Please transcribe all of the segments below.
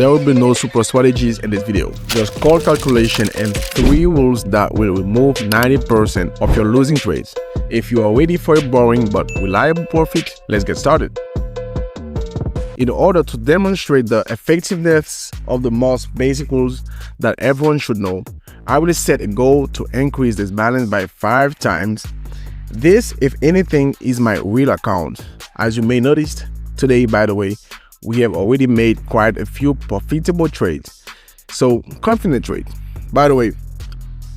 There will be no super strategies in this video, just call calculation and 3 rules that will remove 90% of your losing trades. If you are ready for a boring but reliable profit, let's get started. In order to demonstrate the effectiveness of the most basic rules that everyone should know, I will set a goal to increase this balance by 5 times. This, if anything, is my real account. As you may notice, today, by the way, we have already made quite a few profitable trades. So, confident trade. By the way,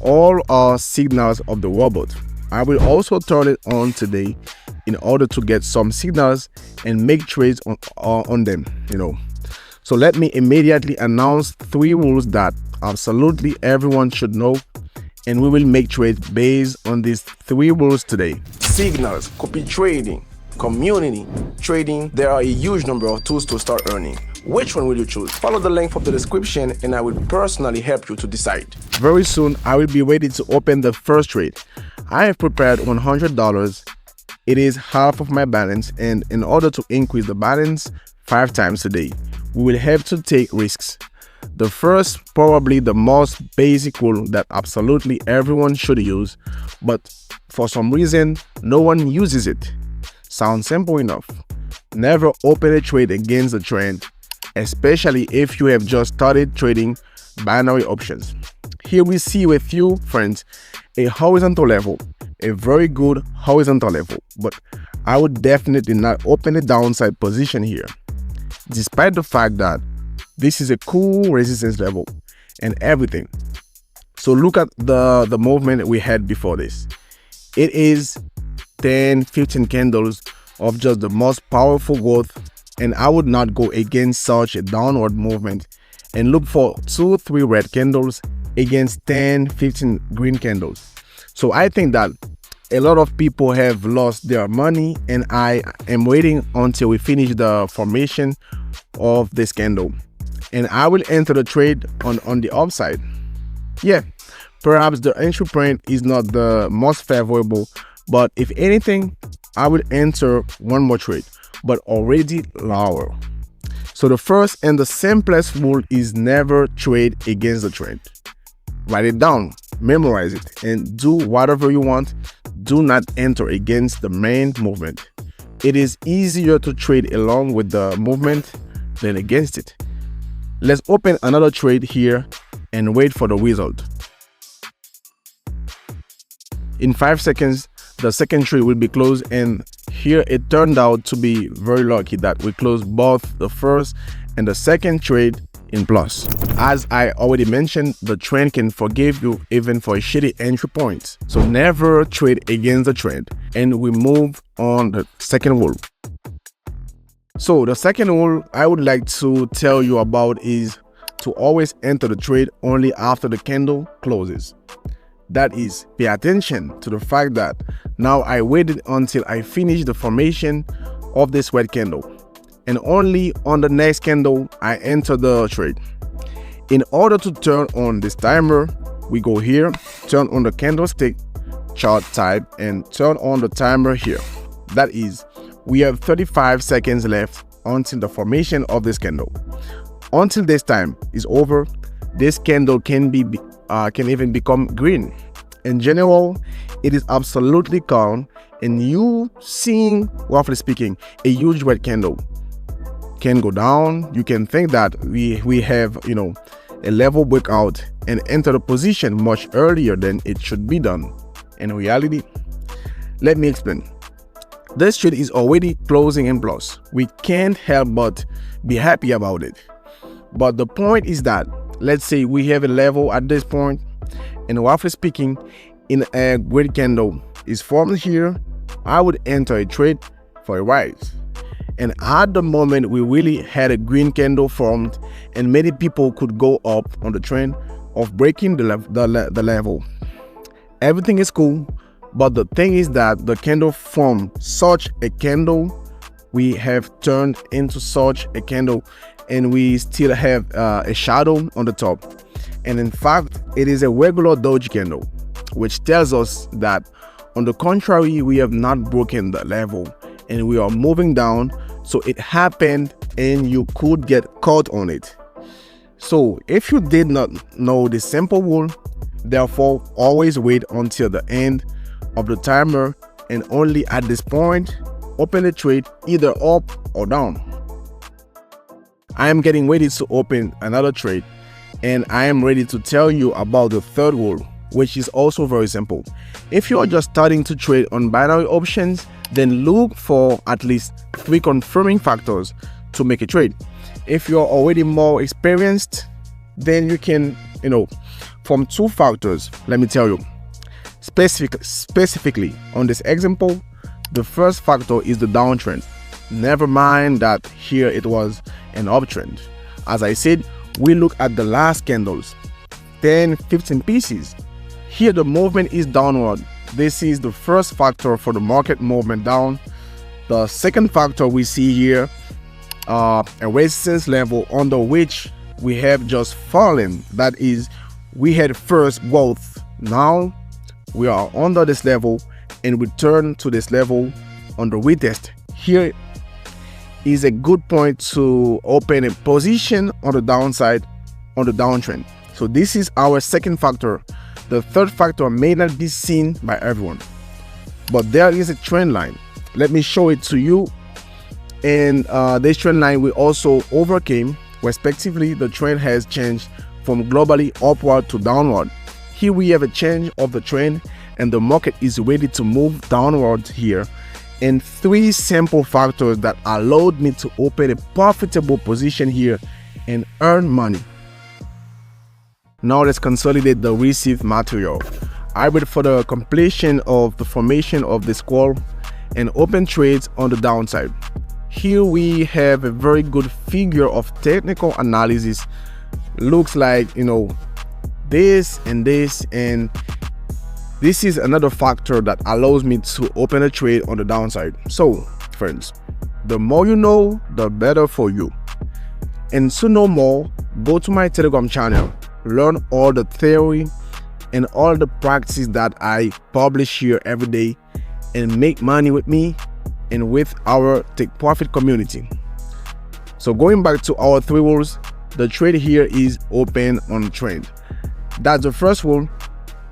all are signals of the robot. I will also turn it on today in order to get some signals and make trades on them, So let me immediately announce 3 rules that absolutely everyone should know, and we will make trades based on these 3 rules today. Signals, copy trading, community trading. There are a huge number of tools to start earning. Which one will you choose? Follow the link from the description and I will personally help you to decide. Very soon I will be ready to open the first trade. I have prepared $100. It is half of my balance, and in order to increase the balance 5 times a day, we will have to take risks. The first, probably the most basic rule that absolutely everyone should use, but for some reason no one uses it. Sounds simple enough. Never open a trade against the trend, especially if you have just started trading binary options. Here we see with you, friends, a horizontal level, a very good horizontal level, but I would definitely not open a downside position here, despite the fact that this is a cool resistance level and everything. So look at the movement we had before this. It is 10-15 candles of just the most powerful growth, and I would not go against such a downward movement and look for 2-3 red candles against 10-15 green candles. So I think that a lot of people have lost their money, and I am waiting until we finish the formation of this candle, and I will enter the trade on the upside. Yeah, perhaps the entry point is not the most favorable, but if anything, I will enter one more trade, but already lower. So the first and the simplest rule is never trade against the trend. Write it down, memorize it, and do whatever you want. Do not enter against the main movement. It is easier to trade along with the movement than against it. Let's open another trade here and wait for the result. In 5 seconds, the second trade will be closed, and here it turned out to be very lucky that we closed both the first and the second trade in plus. As I already mentioned, the trend can forgive you even for a shitty entry point. So never trade against the trend, and we move on the second rule. So the second rule I would like to tell you about is to always enter the trade only after the candle closes. That is, pay attention to the fact that now I waited until I finished the formation of this red candle, and only on the next candle I enter the trade. In order to turn on this timer, we go here, turn on the candlestick chart type, and turn on the timer here. That is, we have 35 seconds left until the formation of this candle. Until this time is over, this candle can even become green. In general, it is absolutely calm, and you seeing, roughly speaking, a huge red candle can go down. You can think that we have a level breakout and enter the position much earlier than it should be done. In reality, let me explain. This trade is already closing in plus. We can't help but be happy about it. But the point is that, let's say we have a level at this point, and roughly speaking, in a green candle is formed here, I would enter a trade for a rise. And at the moment we really had a green candle formed, and many people could go up on the trend of breaking the level. Everything is cool, but the thing is that the candle formed such a candle, we have turned into such a candle, and we still have a shadow on the top. And in fact, it is a regular doji candle, which tells us that on the contrary, we have not broken the level and we are moving down. So it happened and you could get caught on it. So if you did not know this simple rule, therefore always wait until the end of the timer and only at this point open the trade either up or down. I am getting ready to open another trade, and I am ready to tell you about the third rule, which is also very simple. If you are just starting to trade on binary options, then look for at least 3 confirming factors to make a trade. If you're already more experienced, then you can, from 2 factors. Let me tell you. Specifically on this example, the first factor is the downtrend. Never mind that here it was an uptrend. As I said, we look at the last candles, 10, 15 pieces. Here the movement is downward. This is the first factor for the market movement down. The second factor we see here, a resistance level under which we have just fallen. That is, we had first growth. Now we are under this level and return to this level on the retest. Here is a good point to open a position on the downside on the downtrend. So this is our second factor. The third factor may not be seen by everyone, but there is a trend line. Let me show it to you. And this trend line we also overcame. Respectively, the trend has changed from globally upward to downward. Here we have a change of the trend and the market is ready to move downward here. And 3 simple factors that allowed me to open a profitable position here and earn money. Now let's consolidate the received material. I wait for the completion of the formation of this call and open trades on the downside. Here we have a very good figure of technical analysis. Looks like, this and this, and this is another factor that allows me to open a trade on the downside. So friends, the more you know, the better for you. And to know more, go to my Telegram channel, learn all the theory and all the practices that I publish here every day, and make money with me and with our Take Profit community. So going back to our 3 rules, the trade here is open on trend. That's the first rule.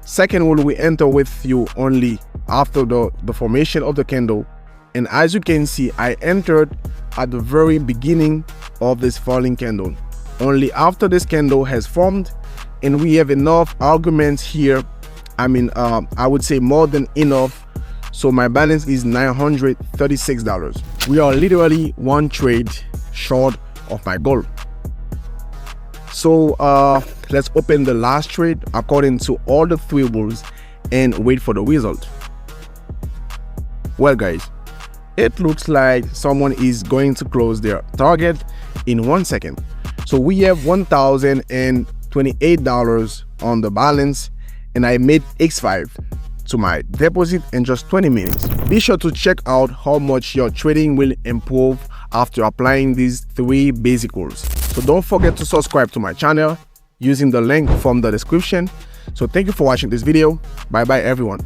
Second rule, we enter with you only after the formation of the candle. And as you can see, I entered at the very beginning of this falling candle. Only after this candle has formed, and we have enough arguments here. I would say more than enough. So my balance is $936. We are literally 1 trade short of my goal. So let's open the last trade according to all the 3 rules and wait for the result. Well guys, it looks like someone is going to close their target in 1 second. So we have $1,028 on the balance, and I made X5 to my deposit in just 20 minutes. Be sure to check out how much your trading will improve after applying these 3 basic rules. So don't forget to subscribe to my channel using the link from the description. So thank you for watching this video. Bye bye everyone.